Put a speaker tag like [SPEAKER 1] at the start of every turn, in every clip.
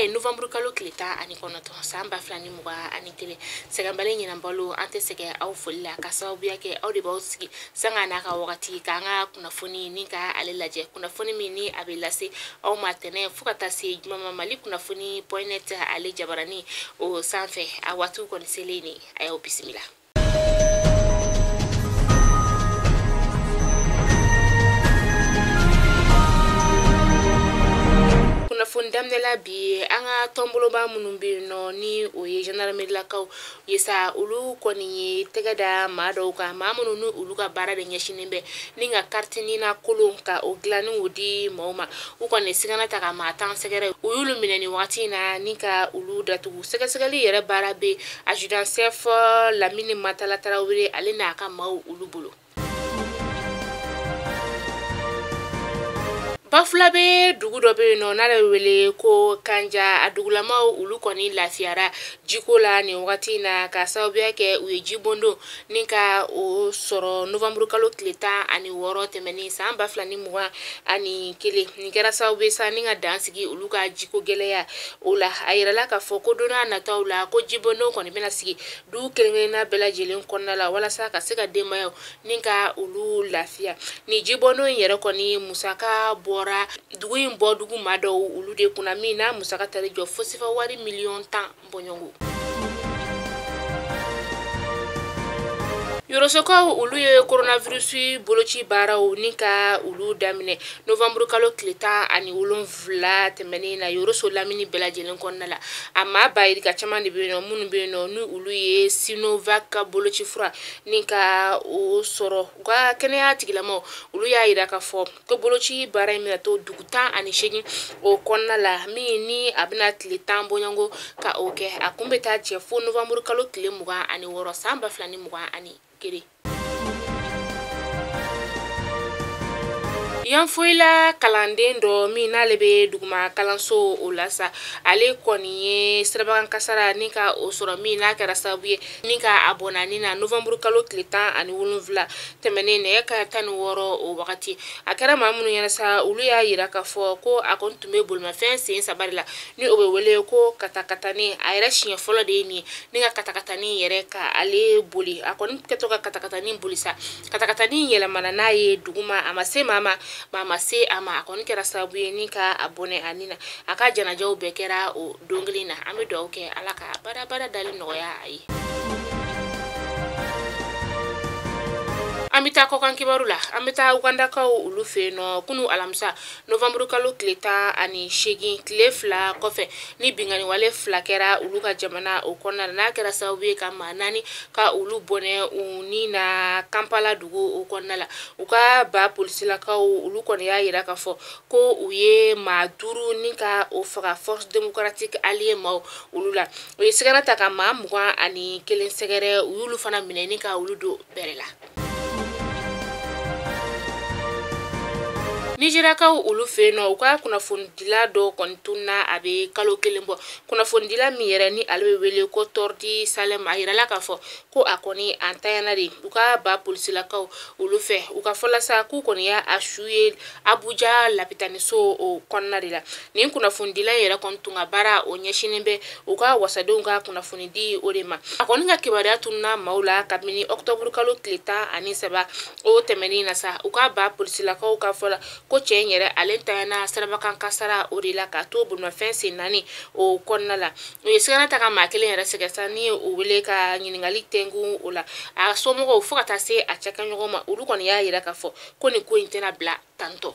[SPEAKER 1] ye novembre kalo tile 19 san 2021 sɛgɛnbali ɲinan balo an tɛ sɛgɛn aw foli la ka sababuya kɛ aw de b'aw sigi sanga n'a ka wagati k'an ka kunnafoni ni ka ale lajɛ kunnafoni min ni a bɛ lase aw ma tɛnɛ fo ka taa se juma mali kunnafoni.net ale jabarani o sanfɛ a waatiw kɔni selen ni a y'aw bisimila. Kunnafoni damnela bi an ka tɔnboloba minnu bɛ yen nɔ ni o ye gendarmerielakaw ye sa olu kɔni ye tɛgɛ da maa dɔw kan maa minnu ni olu ka baara de ɲɛsinnen bɛ ni ka carte nina kolon ka o dilan ni o di maaw ma u kɔni sigana ta ka maa 10 sɛgɛrɛ u y'olu minɛ ni waati in na ni ka olu datugu sɛgɛsɛgɛli yɛrɛ baara bɛ adjudant chef Lamini Matala Tarawele ale n'a ka maaw olu bolo. Bafula be dugu dɔ bɛ yen nɔ n'ale wele ko Kanja a dugulamaw olu kɔni lafiyara jiko la ni wagati na ka sababuya kɛ u ye jibondo ni ka o sɔrɔ novembre kalo tile 16 tɛmɛni san 2021 ni kɛra sababu sa ni ka dansigi olu ka jiko gɛlɛya o la a yirala ka fɔ ko donna nataw la ko jibondo kɔni bɛna sigi du kelenkelenna bɛɛ lajɛlen kɔnɔna la walasa ka se ka denbayaw ni ka olu lafiya ni jibondo yɛrɛ kɔni musaka bɔ dugu in bɔ dugu maa dɔw olu de kunna min na musaka tali jɔ fo sifa wari miliyɔn 10 bɔɲɔngo. Yorosokaw olu ye coronavirus boloci baaraw ni ka ulu daminɛ novembre kalo tile 17 tɛmɛnen na Yoroso lamini bɛɛ lajɛlen kɔnɔna la a maa bayiri ka caman de bɛ yen nɔ minnu bɛ yen nɔ ni ulu ye Sinovac boloci fura ni ka o sɔrɔ u ka kɛnɛya tigilamaw olu y'a yira ka fɔ ko boloci baara in bɛna to dugu 18 o kɔnɔna la min ni a bɛna tile 10 bɔɲɔngo ka o kɛ a kun bɛ taa cɛ fo novembre kalo tile 26 san 2021. Yanfoyila kalanden dɔ min n'ale bɛ duguma kalanso o la sa ale kɔni ye sirabakan kasara ni ka o sɔrɔ min n'a kɛra sababu ye ni ka a bɔnani na novembre kalo tile 17 tɛmɛnen nɛgɛ ka 16 o wagati a kɛra maa minnu ɲɛna sa olu y'a yira ka fɔ ko a kɔni tun bɛ bolimafɛn sen 3 la ni o bɛ wele ko katakatani a yɛrɛ siɲɛ fɔlɔ de ye nin ni ka katakatani yɛrɛ ka ale boli a kɔni kɛtɔ ka katakatani boli sa katakatani yɛlɛmana n'a ye duguma a ma se maa ma se a ma a kɔni kɛra sababu ye ni ka a bɔnɛ ani na a ka janajaw bɛɛ kɛra o don kelen na an bɛ dugawu kɛ ala ka baara dali nɔgɔya a ye. An bɛ taa kɔkan kibaru la an bɛ taa ugandakaw olu fɛ yen nɔ kunu alamisa novembre kalo tile 18 tile 2 kɔfɛ ni bingani wale 2 kɛra olu ka jamana o kɔnɔna na n'a kɛra sababu ye ka maa 4 ka olu bɔnɛ u ni na Kampala dugu o kɔnɔna la u ka ba polisilakaw olu kɔni y'a yira ka fɔ ko u ye maa 5 ni ka o faga force démocratique alliée maaw olu la u ye sigana ta ka maa 21 sɛgɛrɛ u y'olu fana minɛ ni ka olu do bɛrɛ la. Nigeriakaw olu fɛ yen nɔ u ka kunnafonidila dɔ kɔni tunna a bɛ kalo 1 bɔ kunnafonidila min yɛrɛ ni ale bɛ wele ko Tordi Salem a yirala ka fɔ ko a kɔni an tayana de u ka ba polisilakaw olu fɛ u ka fɔla sa k'u kɔni y'a su ye Abuja lapitaniso o kɔnɔna de la nin kunnafonidila yɛrɛ kɔni tun ka baara o ɲɛsinen bɛ u ka wasadenw ka kunnafoni di o de ma a kɔni ka kibaruya tunna maaw la kabini octobre kalo tile 13 o tɛmɛnen na sa u ka ba polisilakaw ka fɔla ko cɛ in yɛrɛ ale tayana sirabakan kasara o de la ka to bolimafɛn sen 4 o kɔnɔna la u ye sigana ta ka maa 1 yɛrɛ sɛgɛ sa ni o wele ka ɲininkali tɛngu o la a somɔgɔw fo ka taa se a cɛkɛɲɔgɔn ma olu kɔni y'a yira ka fɔ ko nin ko in tɛna bila tantɔ.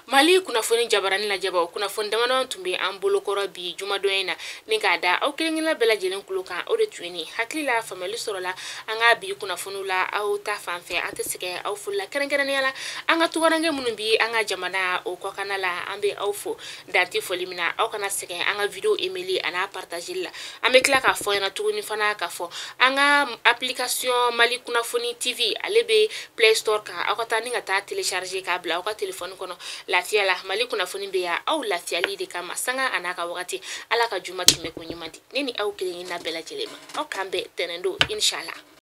[SPEAKER 1] Mali kunnafoni jabarani lajɛbaw kunnafoni damadɔ tun bɛ an bolokɔrɔ bi jumadon in na ni k'a da aw kelenkelenna bɛɛ lajɛlen kulo kan o de tun ye nin hakili la faamuyali sɔrɔla an ka bi kunnafoniw la aw ta fanfɛ an tɛ sɛgɛn aw fo la kɛrɛnkɛrɛnnenya la an ka tukarankɛ minnu bi an ka jamana o kɔkanna la an bɛ aw fo danti foli min na aw kana sɛgɛn an ka video emeli a n'a partageli la an bɛ tila k'a fɔ ɲɛna tuguni fana k'a fɔ an ka application Mali kunnafoni TV ale bɛ Play Store kan aw ka taa ni ka taa télécharger k'a bila aw ka téléphone kɔnɔ lafiya la Mali kunnafoni bɛ yan aw lafiyali de kama sanga a n'a ka wagati ala ka juma tɛmɛ ko ɲuman di ne ni aw kelenkelenna bɛɛ lajɛlen ma aw k'an bɛɛ tɛnɛndo inshallah.